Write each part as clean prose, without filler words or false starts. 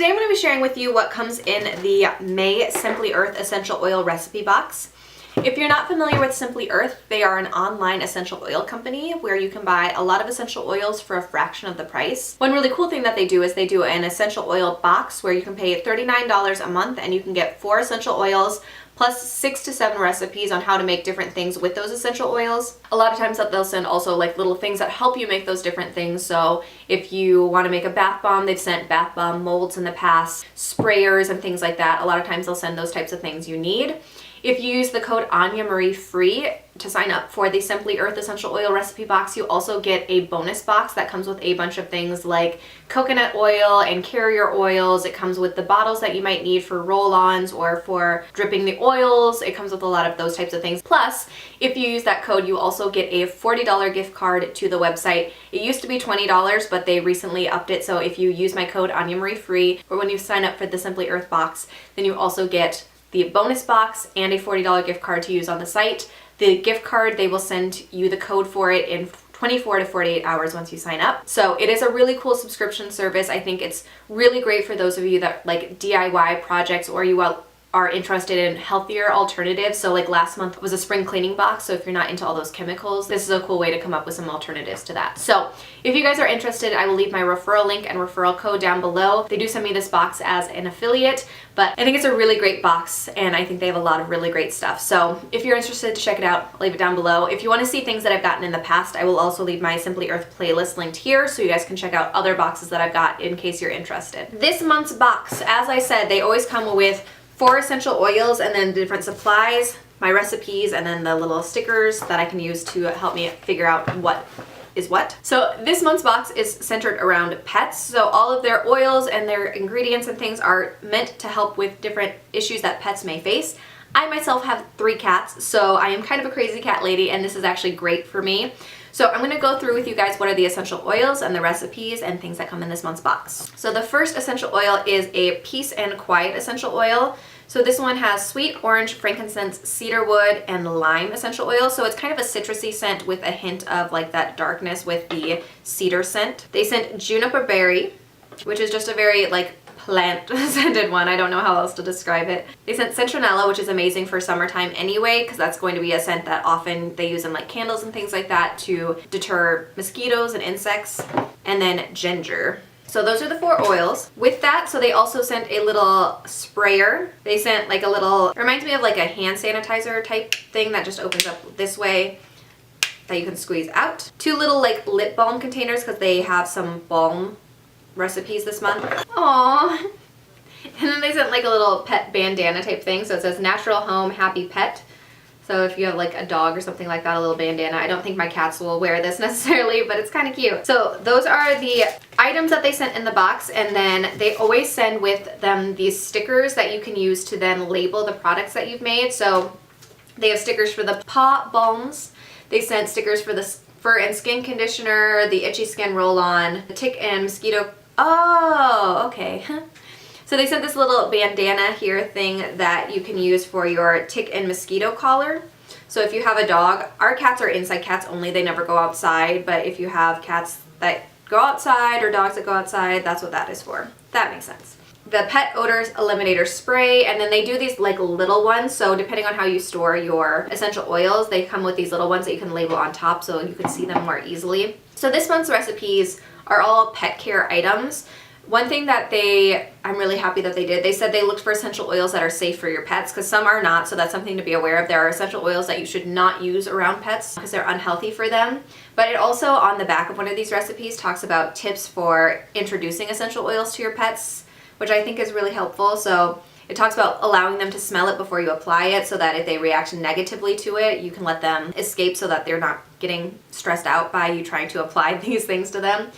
Today I'm going to be sharing with you what comes in the May Simply Earth Essential Oil Recipe Box. If you're not familiar with Simply Earth, they are an online essential oil company where you can buy a lot of essential oils for a fraction of the price. One really cool thing that they do is they do an essential oil box where you can pay $39 a month and you can get 4 essential oils plus 6 to 7 recipes on how to make different things with those essential oils. A lot of times they'll send also like little things that help you make those different things. So if you want to make a bath bomb, they've sent bath bomb molds in the past, sprayers and things like that. A lot of times they'll send those types of things you need. If you use the code Anya Marie free to sign up for the Simply Earth Essential Oil Recipe Box, you also get a bonus box that comes with a bunch of things like coconut oil and carrier oils. It comes with the bottles that you might need for roll-ons or for dripping the oils. It comes with a lot of those types of things. Plus, if you use that code, you also get a $40 gift card to the website. It used to be $20, but they recently upped it. So if you use my code Anya Marie free, or when you sign up for the Simply Earth box, then you also get the bonus box and a $40 gift card to use on the site. The gift card, they will send you the code for it in 24 to 48 hours once you sign up. So it is a really cool subscription service. I think it's really great for those of you that like DIY projects or you are interested in healthier alternatives. So like last month was a spring cleaning box. So if you're not into all those chemicals, this is a cool way to come up with some alternatives to that. So if you guys are interested, I will leave my referral link and referral code down below. They do send me this box as an affiliate, but I think it's a really great box and I think they have a lot of really great stuff. So if you're interested to check it out, I'll leave it down below. If you want to see things that I've gotten in the past, I will also leave my Simply Earth playlist linked here so you guys can check out other boxes that I've got in case you're interested. This month's box, as I said, they always come with 4 essential oils and then different supplies, my recipes, and then the little stickers that I can use to help me figure out what is what. So this month's box is centered around pets. So all of their oils and their ingredients and things are meant to help with different issues that pets may face. I myself have 3 cats, so I am kind of a crazy cat lady, and this is actually great for me. So I'm going to go through with you guys what are the essential oils and the recipes and things that come in this month's box. So the first essential oil is a Peace and Quiet essential oil. So this one has sweet orange, frankincense, cedarwood, and lime essential oil. So it's kind of a citrusy scent with a hint of like that darkness with the cedar scent. They sent juniper berry, which is just a very like plant scented one. I don't know how else to describe it. They sent citronella, which is amazing for summertime anyway, because that's going to be a scent that often they use in like candles and things like that to deter mosquitoes and insects. And then ginger. So those are the 4 oils. With that, so they also sent a little sprayer. They sent like a little, reminds me of like a hand sanitizer type thing that just opens up this way that you can squeeze out. 2 little like lip balm containers because they have some balm recipes this month. Aww. And then they sent like a little pet bandana type thing. So it says Natural Home Happy Pet. So if you have like a dog or something like that, a little bandana. I don't think my cats will wear this necessarily, but it's kind of cute. So those are the items that they sent in the box, and then they always send with them these stickers that you can use to then label the products that you've made. So they have stickers for the paw balms. They sent stickers for the fur and skin conditioner, the itchy skin roll-on, the tick and mosquito. Oh, okay. So they sent this little bandana here thing that you can use for your tick and mosquito collar. So if you have a dog, our cats are inside cats only, they never go outside, but if you have cats that go outside or dogs that go outside, that's what that is for. That makes sense. The Pet Odors Eliminator Spray, and then they do these like little ones, so depending on how you store your essential oils, they come with these little ones that you can label on top so you can see them more easily. So this month's recipes are all pet care items. One thing that I'm really happy that they did, they said they looked for essential oils that are safe for your pets, because some are not, so that's something to be aware of. There are essential oils that you should not use around pets because they're unhealthy for them. But it also, on the back of one of these recipes, talks about tips for introducing essential oils to your pets, which I think is really helpful. So it talks about allowing them to smell it before you apply it so that if they react negatively to it, you can let them escape so that they're not getting stressed out by you trying to apply these things to them.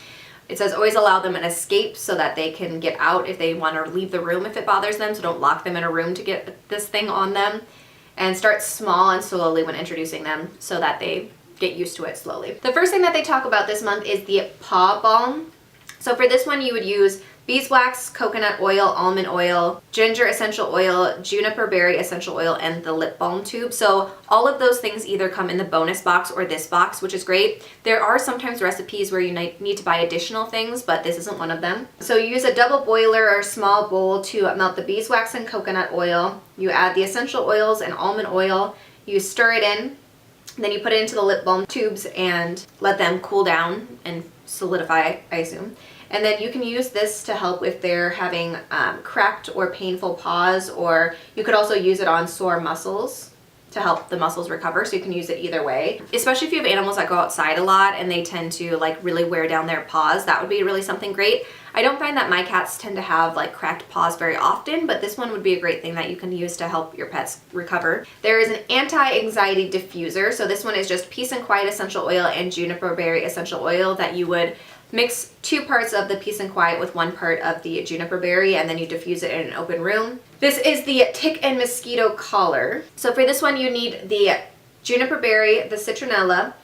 It says always allow them an escape so that they can get out if they want to leave the room if it bothers them, so don't lock them in a room to get this thing on them. And start small and slowly when introducing them so that they get used to it slowly. The first thing that they talk about this month is the paw balm. So for this one you would use beeswax, coconut oil, almond oil, ginger essential oil, juniper berry essential oil, and the lip balm tube. So all of those things either come in the bonus box or this box, which is great. There are sometimes recipes where you need to buy additional things, but this isn't one of them. So you use a double boiler or small bowl to melt the beeswax and coconut oil. You add the essential oils and almond oil. You stir it in. Then you put it into the lip balm tubes and let them cool down and solidify, I assume. And then you can use this to help if they're having cracked or painful paws, or you could also use it on sore muscles to help the muscles recover. So you can use it either way, especially if you have animals that go outside a lot and they tend to like really wear down their paws. That would be really something great. I don't find that my cats tend to have like cracked paws very often, but this one would be a great thing that you can use to help your pets recover. There is an anti-anxiety diffuser. So this one is just peace and quiet essential oil and juniper berry essential oil that you would mix 2 parts of the peace and quiet with 1 part of the juniper berry, and then you diffuse it in an open room. This is the tick and mosquito collar. So for this one you need the juniper berry, the citronella,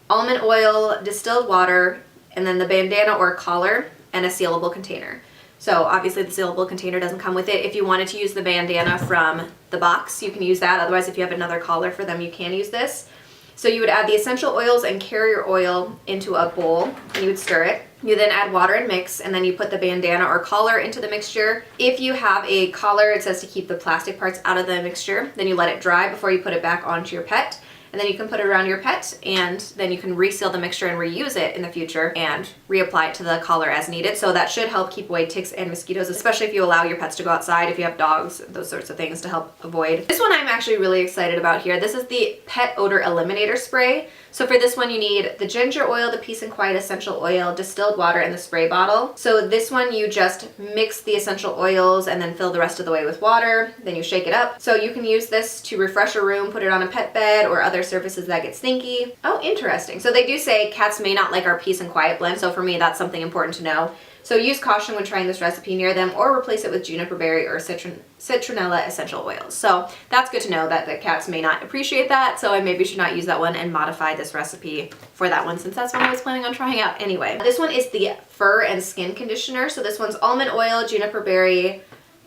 almond oil, distilled water, and then the bandana or collar, and a sealable container. So obviously the sealable container doesn't come with it. If you wanted to use the bandana from the box, you can use that. Otherwise, if you have another collar for them, you can use this. So you would add the essential oils and carrier oil into a bowl, and you would stir it. You then add water and mix, and then you put the bandana or collar into the mixture. If you have a collar, it says to keep the plastic parts out of the mixture. Then you let it dry before you put it back onto your pet. And then you can put it around your pet, and then you can reseal the mixture and reuse it in the future and reapply it to the collar as needed. So that should help keep away ticks and mosquitoes, especially if you allow your pets to go outside, if you have dogs, those sorts of things to help avoid. This one I'm actually really excited about here. This is the Pet Odor Eliminator Spray. So for this one you need the ginger oil, the peace and quiet essential oil, distilled water, and the spray bottle. So this one you just mix the essential oils and then fill the rest of the way with water. Then you shake it up. So you can use this to refresh a room, put it on a pet bed or other surfaces that get stinky. Oh, interesting. So they do say cats may not like our peace and quiet blend. So for me, that's something important to know. So use caution when trying this recipe near them, or replace it with juniper berry or citronella essential oils. So that's good to know that the cats may not appreciate that. So I maybe should not use that one and modify this recipe for that one, since that's what I was planning on trying out anyway. This one is the fur and skin conditioner. So this one's almond oil, juniper berry,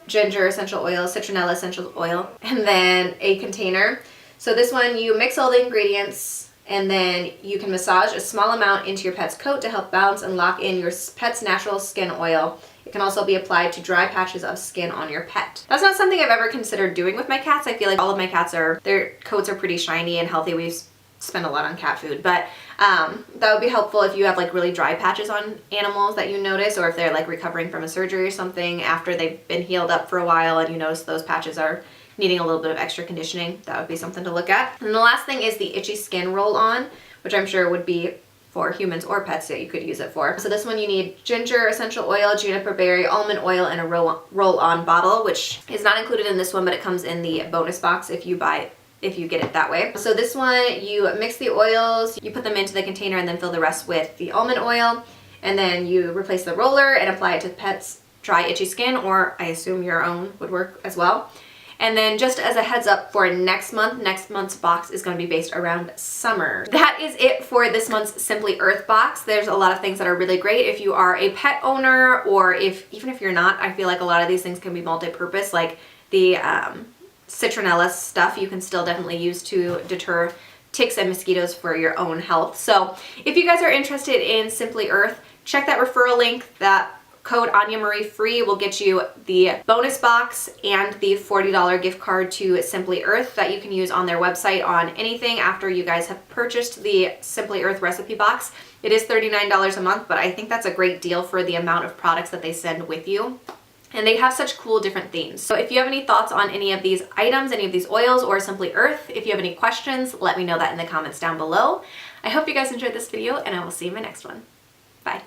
ginger essential oil, citronella essential oil, and then a container. So this one you mix all the ingredients, and then you can massage a small amount into your pet's coat to help balance and lock in your pet's natural skin oil. It can also be applied to dry patches of skin on your pet. That's not something I've ever considered doing with my cats. I feel like all of my cats their coats are pretty shiny and healthy. We've spent a lot on cat food, but that would be helpful if you have like really dry patches on animals that you notice, or if they're like recovering from a surgery or something after they've been healed up for a while and you notice those patches are needing a little bit of extra conditioning. That would be something to look at. And the last thing is the itchy skin roll-on, which I'm sure would be for humans or pets that you could use it for. So this one you need ginger essential oil, juniper berry, almond oil, and a roll-on bottle, which is not included in this one, but it comes in the bonus box if you get it that way. So this one, you mix the oils, you put them into the container, and then fill the rest with the almond oil, and then you replace the roller and apply it to pets' dry itchy skin, or I assume your own would work as well. And then just as a heads up for next month's box is going to be based around summer. That is it for this month's Simply Earth box. There's a lot of things that are really great if you are a pet owner, or even if you're not. I feel like a lot of these things can be multi-purpose, like the citronella stuff you can still definitely use to deter ticks and mosquitoes for your own health. So if you guys are interested in Simply Earth, check that referral link. That code Anya Marie free will get you the bonus box and the $40 gift card to Simply Earth that you can use on their website on anything after you guys have purchased the Simply Earth recipe box. It is $39 a month, but I think that's a great deal for the amount of products that they send with you. And they have such cool different themes. So if you have any thoughts on any of these items, any of these oils, or Simply Earth, if you have any questions, let me know that in the comments down below. I hope you guys enjoyed this video, and I will see you in my next one. Bye.